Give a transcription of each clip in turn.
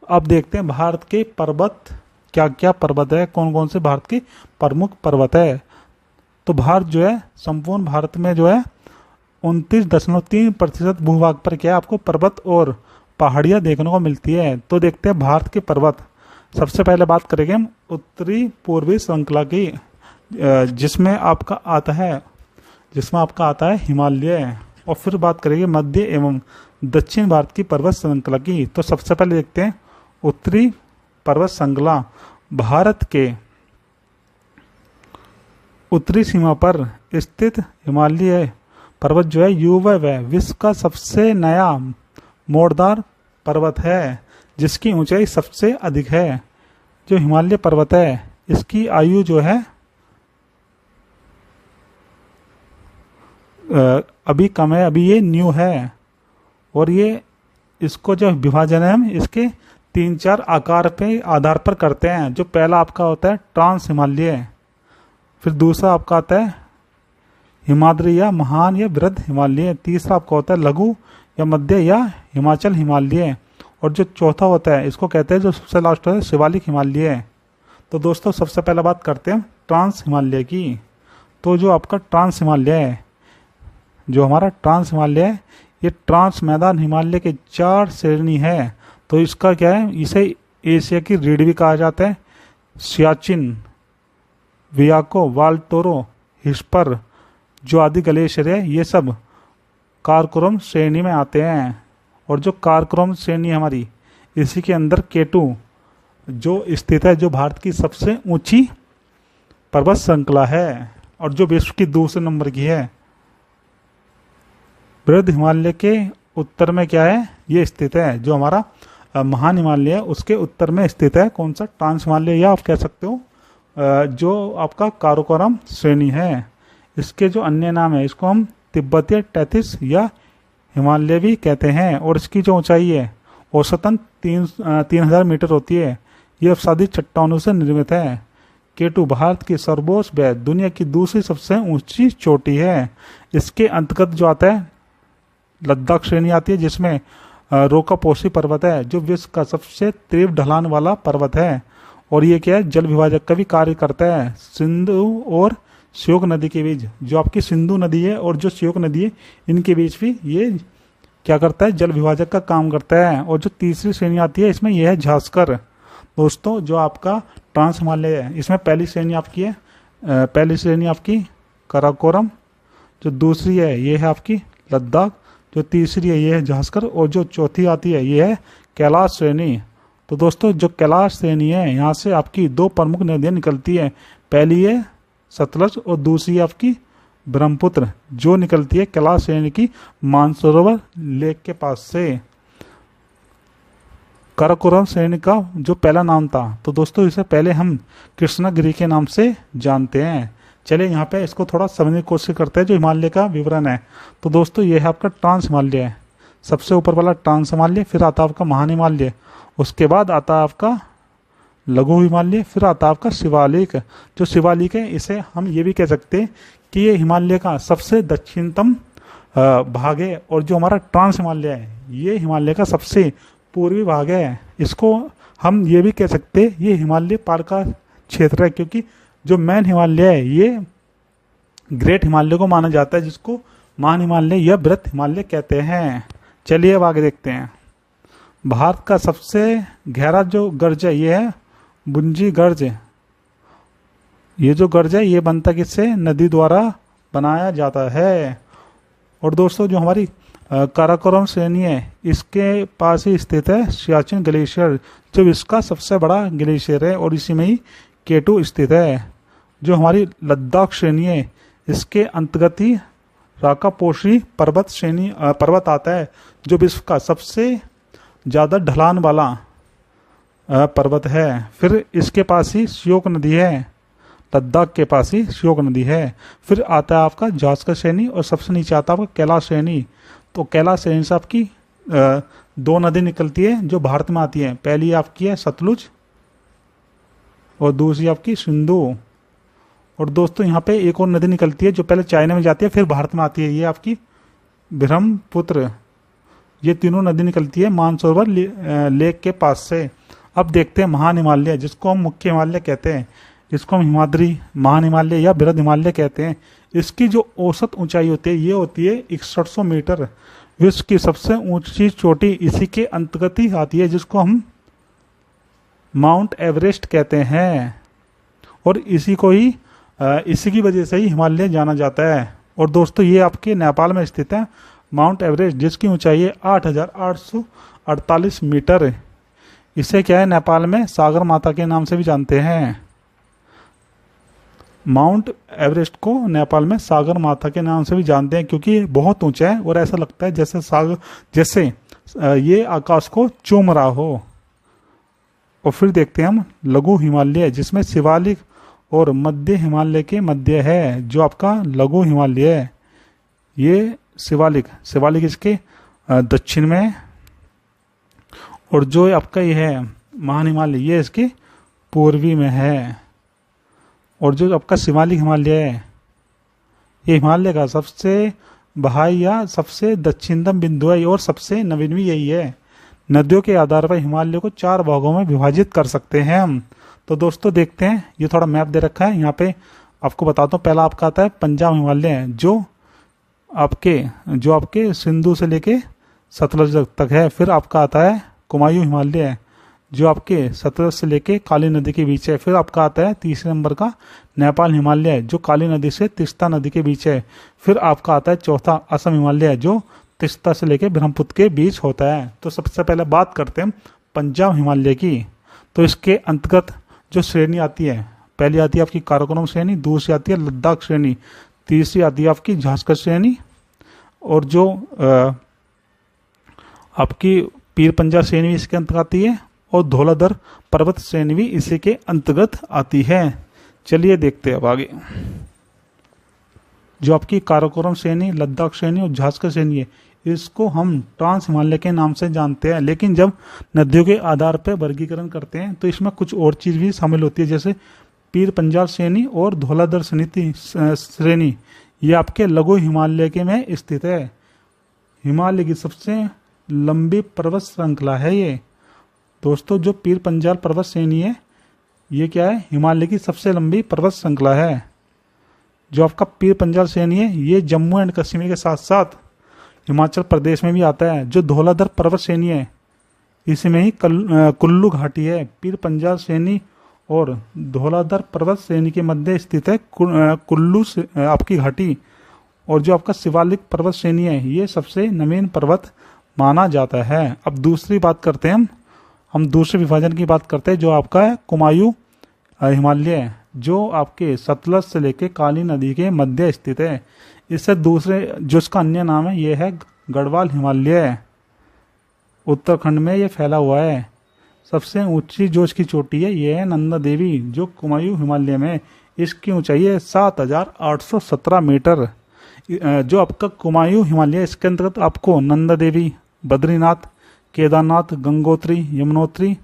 अब देखते हैं भारत के पर्वत, क्या क्या पर्वत है, कौन कौन से भारत के प्रमुख पर्वत है। तो भारत जो है, संपूर्ण भारत में जो है 29.3% भूभाग पर क्या है आपको पर्वत और पहाड़ियाँ देखने को मिलती है। तो देखते हैं भारत के पर्वत। सबसे पहले बात करेंगे हम उत्तरी पूर्वी श्रृंखला की, जिसमें आपका आता है हिमालय। और फिर बात करेंगे मध्य एवं दक्षिण भारत की पर्वत श्रृंखला की। तो सबसे पहले देखते हैं उत्तरी पर्वत श्रृंखला। भारत के उत्तरी सीमा पर स्थित हिमालय पर्वत जो है युवा विश्व का सबसे नया मोड़दार पर्वत है, जिसकी ऊंचाई सबसे अधिक है। जो हिमालय पर्वत है इसकी आयु जो है अभी कम है, अभी ये न्यू है। और ये इसको जो विभाजन है हम इसके 3-4 आकार पे आधार पर करते हैं। जो पहला आपका होता है ट्रांस हिमालय, फिर दूसरा आपका आता है हिमाद्री या महान या वृद्ध हिमालय, तीसरा आपका होता है लघु या मध्य या हिमाचल हिमालय, और जो चौथा होता है इसको कहते हैं, जो सबसे लास्ट होता है शिवालिक हिमालय। तो दोस्तों सबसे पहले बात करते हैं ट्रांस हिमालय की। तो जो आपका ट्रांस हिमालय है, जो हमारा ट्रांस हिमालय है, ये ट्रांस मैदान हिमालय के 4 श्रेणी है। तो इसका क्या है, इसे एशिया की रीढ़ भी कहा जाता है। सियाचिन, वियाको, वाल्टोरो, हिस्पर जो आदि ग्लेशियर है, ये सब काराकोरम श्रेणी में आते हैं। और जो काराकोरम श्रेणी हमारी, इसी के अंदर केटू जो स्थित है, जो भारत की सबसे ऊंची पर्वत श्रृंखला है और जो विश्व की दूसरे नंबर की है। वृद्ध हिमालय के उत्तर में क्या है, ये स्थित है। जो हमारा महान हिमालय है उसके उत्तर में स्थित है कौन सा, ट्रांस हिमालय, या आप कह सकते हो जो आपका काराकोरम श्रेणी है। इसके जो अन्य नाम है, इसको हम तिब्बतीय टैथिस या हिमालय भी कहते हैं। और इसकी जो ऊंचाई है औसतन 3000 मीटर होती है। यह अवसादी चट्टानों से निर्मित है। केटू भारत की सर्वोच्च व दुनिया की दूसरी सबसे ऊंची चोटी है। इसके अंतर्गत जो आता है लद्दाख श्रेणी आती है, जिसमें रोकापोशी पर्वत है, जो विश्व का सबसे तीव्र ढलान वाला पर्वत है। और ये क्या है, जल विभाजक का भी कार्य करता है सिंधु और श्योक नदी के बीच। जो आपकी सिंधु नदी है और जो श्योक नदी है, इनके बीच भी ये क्या करता है, जल विभाजक का काम करता है। और जो तीसरी श्रेणी आती है इसमें यह है झांसकर। दोस्तों जो आपका ट्रांस हिमालय है, इसमें पहली श्रेणी आपकी है, पहली श्रेणी आपकी काराकोरम, जो दूसरी है ये है आपकी लद्दाख, जो तीसरी है ये है झांसकर, और जो चौथी आती है ये है कैलाश श्रेणी। तो दोस्तों जो कैलाश श्रेणी है, यहाँ से आपकी 2 प्रमुख नदियाँ निकलती है। पहली है सतलज और दूसरी है आपकी ब्रह्मपुत्र, जो निकलती है कैलाश श्रेणी की मानसरोवर लेक के पास से। काराकोरम श्रेणी का जो पहला नाम था, तो दोस्तों इसे पहले हम कृष्णागिरी के नाम से जानते हैं। चलिए यहाँ पे इसको थोड़ा समझने की कोशिश करते हैं, जो हिमालय का विवरण है। तो दोस्तों ये है आपका ट्रांस हिमालय है, सबसे ऊपर वाला ट्रांस हिमालय, फिर आता है आपका महान हिमालय, उसके बाद आता है आपका लघु हिमालय, फिर आता है आपका शिवालिक। जो शिवालिक है इसे हम ये भी कह सकते हैं कि ये हिमालय का सबसे दक्षिणतम भाग है। और जो हमारा ट्रांस हिमालय है, ये हिमालय का सबसे पूर्वी भाग है। इसको हम ये भी कह सकते हैं ये हिमालय पार का क्षेत्र है, क्योंकि जो मैन हिमालय है ये ग्रेट हिमालय को माना जाता है, जिसको महान हिमालय या बृहत हिमालय कहते हैं। चलिए अब आगे देखते हैं। भारत का सबसे गहरा जो गर्ज है ये है बुंजी गर्ज। ये जो गर्ज है ये बनता किससे, नदी द्वारा बनाया जाता है। और दोस्तों जो हमारी काराकोरम श्रेणी है, इसके पास ही स्थित है सियाचिन ग्लेशियर, जो इसका सबसे बड़ा ग्लेशियर है, और इसी में ही केटू स्थित है। जो हमारी लद्दाख श्रेणी है, इसके अंतर्गत ही राकापोशी पर्वत आता है, जो विश्व का सबसे ज़्यादा ढलान वाला पर्वत है। फिर इसके पास ही श्योक नदी है, लद्दाख के पास ही श्योक नदी है। फिर आता है आपका झांसकर श्रेणी, और सबसे नीचे आता है आपका कैलाश श्रेणी। तो कैलाश श्रेणी से आपकी 2 नदी निकलती है जो भारत में आती है। पहली आपकी है सतलुज और दूसरी आपकी सिंधु। और दोस्तों यहाँ पे एक और नदी निकलती है जो पहले चाइना में जाती है फिर भारत में आती है, ये आपकी ब्रह्मपुत्र। ये तीनों नदी निकलती है मानसरोवर लेक के पास से। अब देखते हैं महान हिमालय, जिसको हम मुख्य हिमालय कहते हैं, इसको हम हिमाद्री, महान हिमालय या बृहद हिमालय कहते हैं। इसकी जो औसत ऊंचाई होती है ये होती है 6100 मीटर। विश्व की सबसे ऊंची चोटी इसी के अंतर्गत ही आती है, जिसको हम माउंट एवरेस्ट कहते हैं। और इसी की वजह से ही हिमालय जाना जाता है। और दोस्तों ये आपके नेपाल में स्थित है माउंट एवरेस्ट, जिसकी ऊंचाई है 8848 मीटर। इसे क्या है नेपाल में सागर माता के नाम से भी जानते हैं। माउंट एवरेस्ट को नेपाल में सागर माता के नाम से भी जानते हैं, क्योंकि ये बहुत ऊंचा है और ऐसा लगता है जैसे ये आकाश को चूम रहा हो। और फिर देखते हैं हम लघु हिमालय, जिसमें शिवालिक और मध्य हिमालय के मध्य है। जो आपका लघु हिमालय है ये शिवालिक इसके दक्षिण में है। और जो आपका ये है महान हिमालय ये इसके पूर्वी में है। और जो आपका शिवालिक हिमालय है ये हिमालय का सबसे बाह्य या सबसे दक्षिणतम बिंदु है और सबसे नवीन भी यही है। नदियों के आधार पर हिमालय को 4 भागों में विभाजित कर सकते हैं हम। तो दोस्तों देखते हैं, ये थोड़ा मैप दे रखा है यहाँ पे, आपको बताता हूँ। पहला आपका आता है पंजाब हिमालय, जो आपके सिंधु से लेके सतलज तक है। फिर आपका आता है कुमायूं हिमालय, जो आपके सतलज से लेके काली नदी के बीच है। फिर आपका आता है तीसरे नंबर का नेपाल हिमालय, जो काली नदी से तीस्ता नदी के बीच है। फिर आपका आता है चौथा असम हिमालय, जो तीस्ता से लेके ब्रह्मपुत्र के बीच होता है। तो सबसे पहले बात करते हैं पंजाब हिमालय की। तो इसके अंतर्गत जो श्रेणी आती है, पहली आती है आपकी काराकोरम श्रेणी, दूसरी आती है लद्दाख श्रेणी, तीसरी आती है आपकी झांसकर श्रेणी, और जो आपकी पीर पंजाब श्रेणी भी इसके अंतर्गत आती है, और धौलाधर पर्वत श्रेणी भी इसी के अंतर्गत आती है। चलिए देखते हैं अब आगे। जो आपकी काराकोरम श्रेणी, लद्दाख श्रेणी और झांसकर श्रेणी है, इसको हम ट्रांस हिमालय के नाम से जानते हैं। लेकिन जब नदियों के आधार पर वर्गीकरण करते हैं तो इसमें कुछ और चीज भी शामिल होती है, जैसे पीर पंजाब श्रेणी और धौलाधर श्रेणी ये आपके लघु हिमालय के में स्थित है। हिमालय की सबसे लंबी पर्वत श्रृंखला है ये। दोस्तों जो पीर पंजाब पर्वत श्रेणी है ये क्या है, हिमालय की सबसे लंबी पर्वत श्रृंखला है। जो आपका पीर पंजाब श्रेणी है ये जम्मू एंड कश्मीर के साथ साथ हिमाचल प्रदेश में भी आता है। जो धौलाधर पर्वत श्रेणी है इसमें ही कुल्लू घाटी है। पीर पंजाब श्रेणी और धौलाधर पर्वत श्रेणी के मध्य स्थित है कुल्लू आपकी घाटी। और जो आपका शिवालिक पर्वत श्रेणी है ये सबसे नवीन पर्वत माना जाता है। अब दूसरी बात करते हैं हम दूसरे विभाजन की बात करते हैं, जो आपका है कुमायूं हिमालय, जो आपके सतलज से लेके काली नदी के मध्य स्थित है। इससे दूसरे जो इसका अन्य नाम है ये है गढ़वाल हिमालय, उत्तराखंड में ये फैला हुआ है। सबसे ऊंची जो इसकी चोटी है ये है नंदा देवी, जो कुमायूं हिमालय में। इसकी ऊंचाई है 7817 मीटर। जो आपका कुमायूं हिमालय इसके अंतर्गत आपको नंदा देवी, बद्रीनाथ, केदारनाथ, गंगोत्री, यमुनोत्री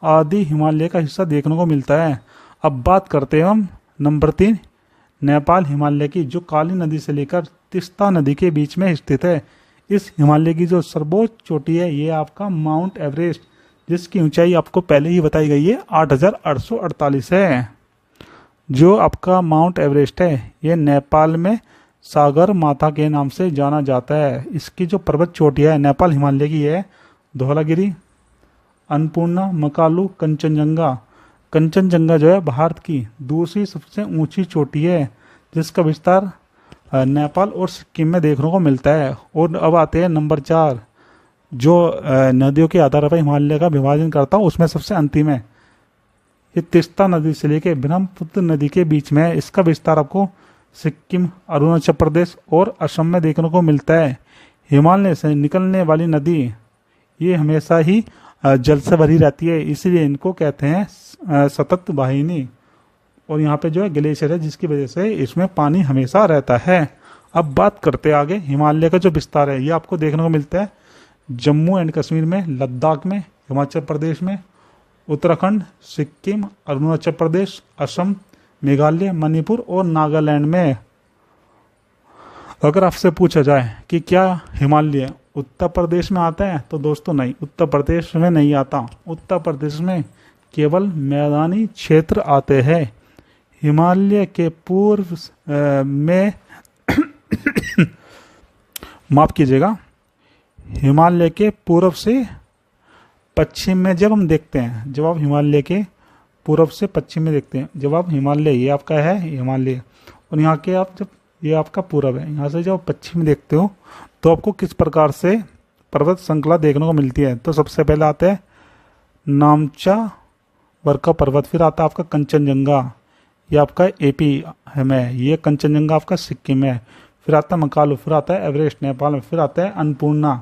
आदि हिमालय का हिस्सा देखने को मिलता है। अब बात करते हैं हम नंबर 3 नेपाल हिमालय की, जो काली नदी से लेकर तीस्ता नदी के बीच में स्थित है। इस हिमालय की जो सर्वोच्च चोटी है ये आपका माउंट एवरेस्ट, जिसकी ऊंचाई आपको पहले ही बताई गई है 8848 है। जो आपका माउंट एवरेस्ट है ये नेपाल में सागर माता के नाम से जाना जाता है। इसकी जो पर्वत चोटियां है नेपाल हिमालय की है धौलागिरी, अन्नपूर्णा, मकालू, कंचनजंगा जो है भारत की दूसरी सबसे ऊंची चोटी है, जिसका विस्तार नेपाल और सिक्किम में देखने को मिलता है। और अब आते हैं नंबर 4, जो नदियों के आधार पर हिमालय का विभाजन करता हूँ उसमें सबसे अंतिम है। ये तीस्ता नदी से लेकर ब्रह्मपुत्र नदी के बीच में है। इसका विस्तार आपको सिक्किम, अरुणाचल प्रदेश और असम में देखने को मिलता है। हिमालय से निकलने वाली नदी ये हमेशा ही जल से भरी रहती है, इसीलिए इनको कहते हैं सतत वाहिनी। और यहाँ पे जो है ग्लेशियर है, जिसकी वजह से इसमें पानी हमेशा रहता है। अब बात करते हैं आगे हिमालय का जो विस्तार है ये आपको देखने को मिलता है जम्मू एंड कश्मीर में, लद्दाख में, हिमाचल प्रदेश में, उत्तराखंड, सिक्किम, अरुणाचल प्रदेश, असम, मेघालय, मणिपुर और नागालैंड में। अगर आपसे पूछा जाए कि क्या हिमालय उत्तर प्रदेश में आता है? तो दोस्तों नहीं, उत्तर प्रदेश में नहीं आता। उत्तर प्रदेश में केवल मैदानी क्षेत्र आते हैं। हिमालय के पूर्व में माफ कीजिएगा, हिमालय के पूर्व से पश्चिम में जब हम देखते हैं, जब आप हिमालय के पूर्व से पश्चिम में देखते हैं, जब आप हिमालय, ये आपका है हिमालय, और यहाँ के आप जब, ये आपका पूर्व है, यहाँ से जब पश्चिम में देखते हो तो आपको किस प्रकार से पर्वत श्रृंखला देखने को मिलती है? तो सबसे पहले आता है नामचा वर्का पर्वत, फिर आता है आपका कंचनजंगा, ये आपका एपी में, ये कंचनजंगा आपका सिक्किम में, फिर आता है मकालू, फिर आता है एवरेस्ट नेपाल में, फिर आता है अन्नपूर्णा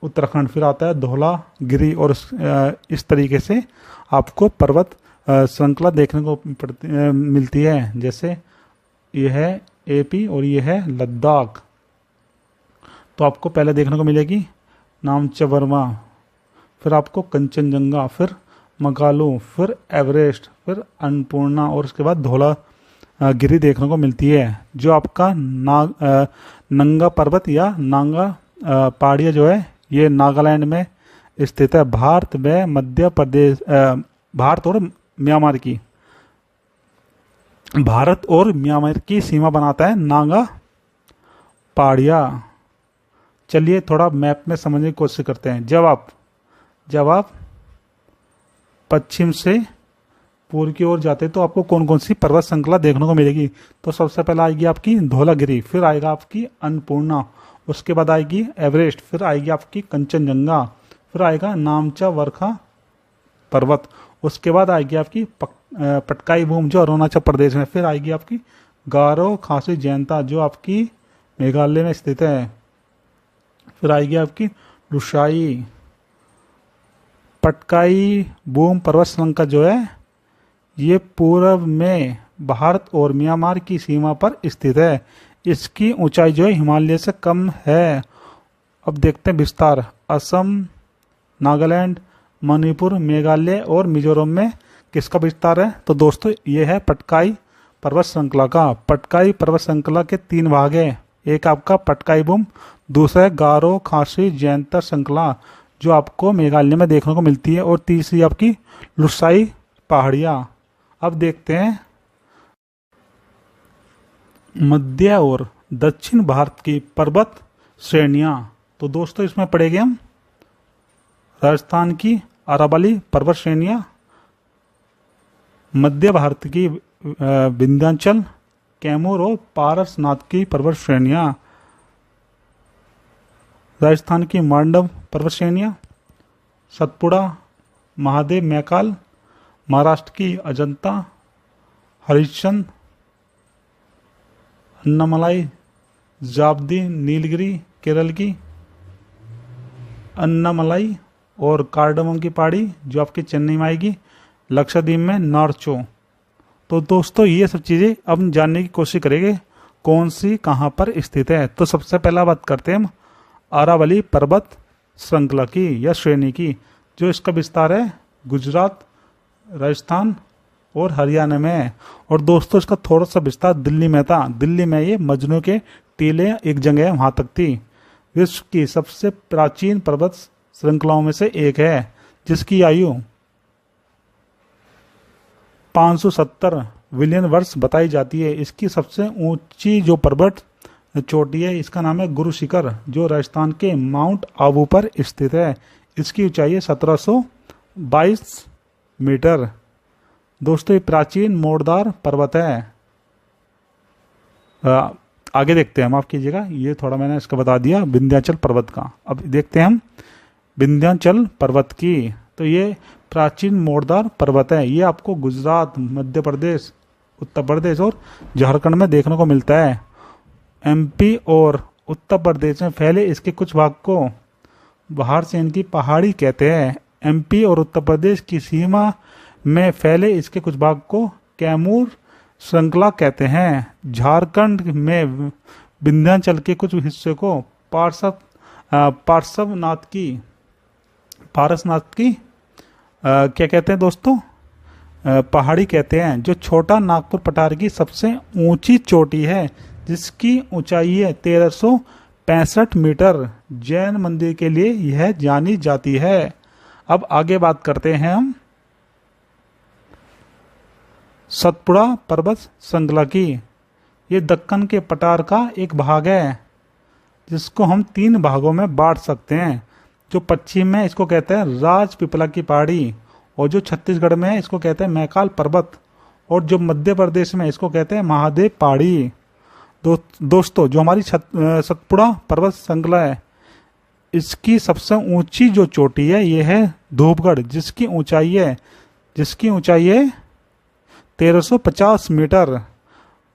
उत्तराखंड, फिर आता है धौलागिरी। और इस तरीके से आपको पर्वत श्रृंखला देखने को मिलती है। जैसे ये है एपी और ये है लद्दाख। तो आपको पहले देखने को मिलेगी नामचा वर्मा, फिर आपको कंचनजंगा, फिर मकालू, फिर एवरेस्ट, फिर अन्नपूर्णा और उसके बाद धौलागिरी देखने को मिलती है। जो आपका नंगा पर्वत या नांगा पहाड़ियाँ जो है, ये नागालैंड में स्थित है। भारत में मध्य प्रदेश, भारत और म्यांमार की, भारत और म्यांमार की सीमा बनाता है नागा पहाड़ियाँ। चलिए थोड़ा मैप में समझने की कोशिश करते हैं। जब आप पश्चिम से पूर्व की ओर जाते हैं तो आपको कौन कौन सी पर्वत श्रृंखला देखने को मिलेगी? तो सबसे पहले आएगी आपकी धौलागिरी, फिर आएगा आपकी अन्नपूर्णा, उसके बाद आएगी एवरेस्ट, फिर आएगी आपकी कंचनजंगा, फिर आएगा नामचा वर्खा पर्वत, उसके बाद आएगी आपकी पटकाई बूम जो अरुणाचल प्रदेश में, फिर आएगी आपकी गारो खासी जयंता जो आपकी मेघालय में स्थित है, फिर आएगी आपकी लुशाई। पटकाई बूम पर्वत श्रृंखला जो है ये पूर्व में भारत और म्यांमार की सीमा पर स्थित है। इसकी ऊंचाई जो है हिमालय से कम है। अब देखते हैं विस्तार। असम, नागालैंड, मणिपुर, मेघालय और मिजोरम में किसका विस्तार है? तो दोस्तों ये है पटकाई पर्वत श्रृंखला का। पटकाई पर्वत श्रृंखला के 3 भाग है। एक आपका पटकाई बूम, दूसरा है गारो खासी जयंता श्रृंखला जो आपको मेघालय में देखने को मिलती है, और तीसरी आपकी लुसाई पहाड़ियाँ। अब देखते हैं मध्य और दक्षिण भारत की पर्वत श्रेणियां। तो दोस्तों इसमें पढ़ेंगे हम राजस्थान की अरावली पर्वत श्रेणियां, मध्य भारत की विंध्याचल, कैमूर और पारसनाथ की पर्वत श्रेणियां, राजस्थान की मांडव पर्वत श्रेणियां, सतपुड़ा, महादेव मैकाल, महाराष्ट्र की अजंता, हरिश्चंद्र, अन्नामलाई, जाब्दी, नीलगिरी केरल की, अन्नामलाई और कार्डमम की पहाड़ी जो आपकी चेन्नई में आएगी, लक्षद्वीप में नारचो। तो दोस्तों ये सब चीज़ें अब हम जानने की कोशिश करेंगे कौन सी कहाँ पर स्थित है। तो सबसे पहला बात करते हैं हम अरावली पर्वत श्रृंखला की या श्रेणी की, जो इसका विस्तार है गुजरात, राजस्थान और हरियाणा में है। और दोस्तों इसका थोड़ा सा विस्तार दिल्ली में था। दिल्ली में ये मजनू के टीले एक जगह है, वहां तक थी। विश्व की सबसे प्राचीन पर्वत श्रृंखलाओं में से एक है जिसकी आयु 570 बिलियन वर्ष बताई जाती है। इसकी सबसे ऊंची जो पर्वत चोटी है इसका नाम है गुरु शिखर जो राजस्थान के माउंट आबू पर स्थित है। इसकी ऊंचाई है 1722 मीटर। दोस्तों ये प्राचीन मोड़दार पर्वत है। आगे देखते हैं, माफ कीजिएगा ये थोड़ा मैंने इसका बता दिया विंध्याचल पर्वत का। अब देखते हैं हम विंध्याचल पर्वत की। तो ये प्राचीन मोड़दार पर्वत है। ये आपको गुजरात, मध्य प्रदेश, उत्तर प्रदेश और झारखंड में देखने को मिलता है। एमपी और उत्तर प्रदेश में फैले इसके कुछ भाग को बाहर से इनकी पहाड़ी कहते हैं। एमपी और उत्तर प्रदेश की सीमा में फैले इसके कुछ भाग को कैमूर श्रृंखला कहते हैं। झारखंड में विंध्याचल के कुछ हिस्से को पारसनाथ की क्या कहते हैं दोस्तों, पहाड़ी कहते हैं, जो छोटा नागपुर पठार की सबसे ऊंची चोटी है जिसकी ऊंचाई है 65 मीटर जैन मंदिर के लिए यह जानी जाती है। अब आगे बात करते हैं हम सतपुड़ा पर्वत श्रृंखला की। ये दक्कन के पठार का एक भाग है जिसको हम 3 भागों में बांट सकते हैं। जो पश्चिम में इसको कहते हैं राजपीपला की पहाड़ी, और जो छत्तीसगढ़ में है इसको कहते हैं मैकाल पर्वत, और जो मध्य प्रदेश में इसको कहते हैं महादेव पहाड़ी। दोस्तों जो हमारी सतपुड़ा पर्वत श्रृंखला है, इसकी सबसे ऊंची जो चोटी है ये है धूपगढ़, जिसकी ऊंचाई है 1350 मीटर।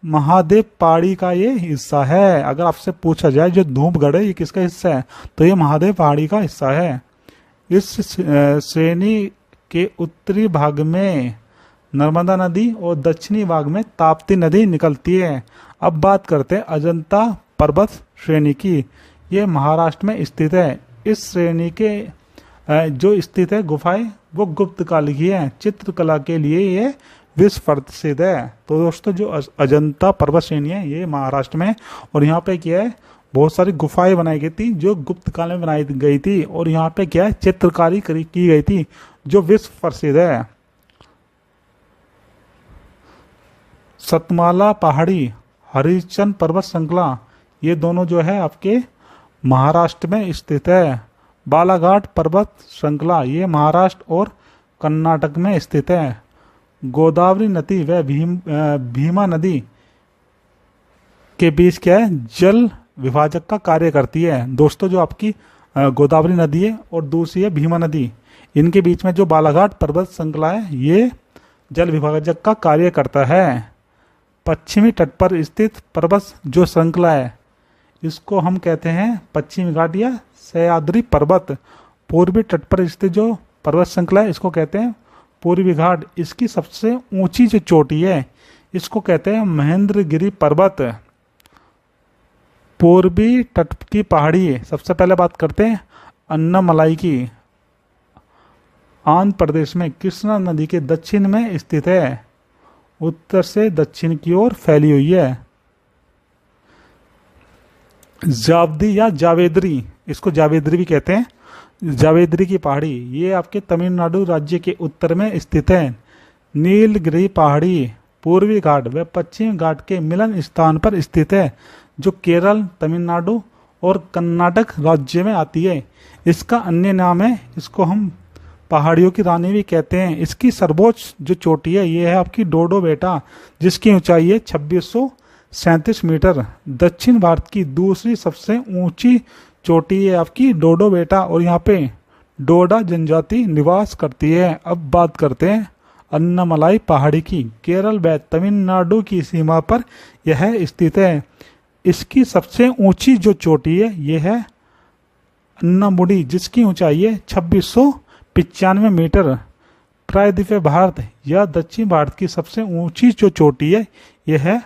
महादेव पहाड़ी का ये हिस्सा है। अगर आपसे पूछा जाए जो धूपगढ़ है ये किसका हिस्सा है, तो ये महादेव पहाड़ी का हिस्सा है। इस श्रेणी के उत्तरी भाग में नर्मदा नदी और दक्षिणी भाग में ताप्ती नदी निकलती है। अब बात करते हैं अजंता पर्वत श्रेणी की। ये महाराष्ट्र में स्थित है। इस श्रेणी के जो स्थित है गुफाएं वो गुप्त काल की है। चित्रकला के लिए ये विश्व प्रसिद्ध है। तो दोस्तों जो अजंता पर्वत श्रेणी है ये महाराष्ट्र में, और यहाँ पे क्या है बहुत सारी गुफाएं बनाई गई थी जो गुप्त काल में बनाई गई थी, और यहाँ पे क्या है चित्रकारी की गई थी जो विश्व प्रसिद्ध है। सतमाला पहाड़ी, हरिश्चंद्र पर्वत श्रृंखला, ये दोनों जो है आपके महाराष्ट्र में स्थित है। बालाघाट पर्वत श्रृंखला ये महाराष्ट्र और कर्नाटक में स्थित है। गोदावरी नदी व भीमा नदी के बीच क्या है जल विभाजक का कार्य करती है। दोस्तों जो आपकी गोदावरी नदी है और दूसरी है भीमा नदी, इनके बीच में जो बालाघाट पर्वत श्रृंखला है ये जल विभाजक का कार्य करता है। पश्चिमी तट पर स्थित पर्वत जो श्रृंखला है इसको हम कहते हैं पश्चिमी घाट या सह्याद्री पर्वत। पूर्वी तट पर स्थित जो पर्वत श्रृंखला है इसको कहते हैं पूर्वी घाट। इसकी सबसे ऊंची जो चोटी है इसको कहते हैं महेंद्रगिरी पर्वत। पूर्वी तट की पहाड़ी, सबसे पहले बात करते हैं अन्नामलाई की। आंध्र प्रदेश में कृष्णा नदी के दक्षिण में स्थित है। उत्तर से दक्षिण की ओर फैली हुई है। जावदी या जावेद्री, इसको जावेद्री भी कहते हैं, जावेद्री की पहाड़ी ये आपके तमिलनाडु राज्य के उत्तर में स्थित है। नीलगिरी पहाड़ी पूर्वी घाट व पश्चिम घाट के मिलन स्थान पर स्थित है जो केरल, तमिलनाडु और कर्नाटक राज्य में आती है। इसका अन्य नाम है, इसको हम पहाड़ियों की रानी भी कहते हैं। इसकी सर्वोच्च जो चोटी है ये है आपकी डोडो बेटा, जिसकी ऊंचाई है 2637 मीटर। दक्षिण भारत की दूसरी सबसे ऊंची चोटी है आपकी डोडो बेटा, और यहाँ पे डोडा जनजाति निवास करती है। अब बात करते हैं अन्नामलाई पहाड़ी की। केरल व तमिलनाडु की सीमा पर यह स्थित है। इसकी सबसे ऊंची जो चोटी है ये है अन्नामुडी, जिसकी ऊंचाई है 2695 मीटर। प्रायद्वीपीय भारत या दक्षिण भारत की सबसे ऊंची जो चोटी है यह है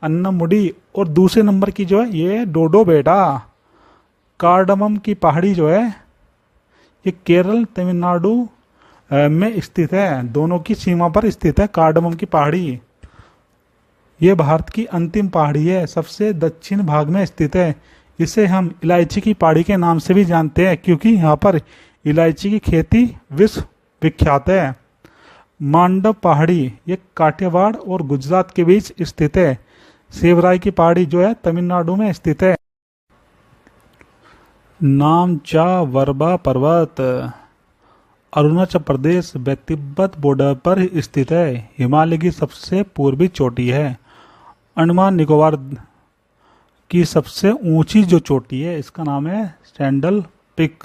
अन्नामुडी, और दूसरे नंबर की जो है ये है डोडो बेटा। कार्डमम की पहाड़ी जो है ये केरल तमिलनाडु में स्थित है, दोनों की सीमा पर स्थित है कार्डमम की पहाड़ी। ये भारत की अंतिम पहाड़ी है, सबसे दक्षिण भाग में स्थित है। इसे हम इलायची की पहाड़ी के नाम से भी जानते हैं क्योंकि यहाँ पर इलायची की खेती विश्व विख्यात है। मांडव पहाड़ी ये काठियावाड़ और गुजरात के बीच स्थित है। सेवराई की पहाड़ी जो है तमिलनाडु में स्थित है। नामचा वरबा पर्वत अरुणाचल प्रदेश व तिब्बत बॉर्डर पर स्थित है। हिमालय की सबसे पूर्वी चोटी है। अंडमान निकोबार की सबसे ऊंची जो चोटी है इसका नाम है सैंडल पीक।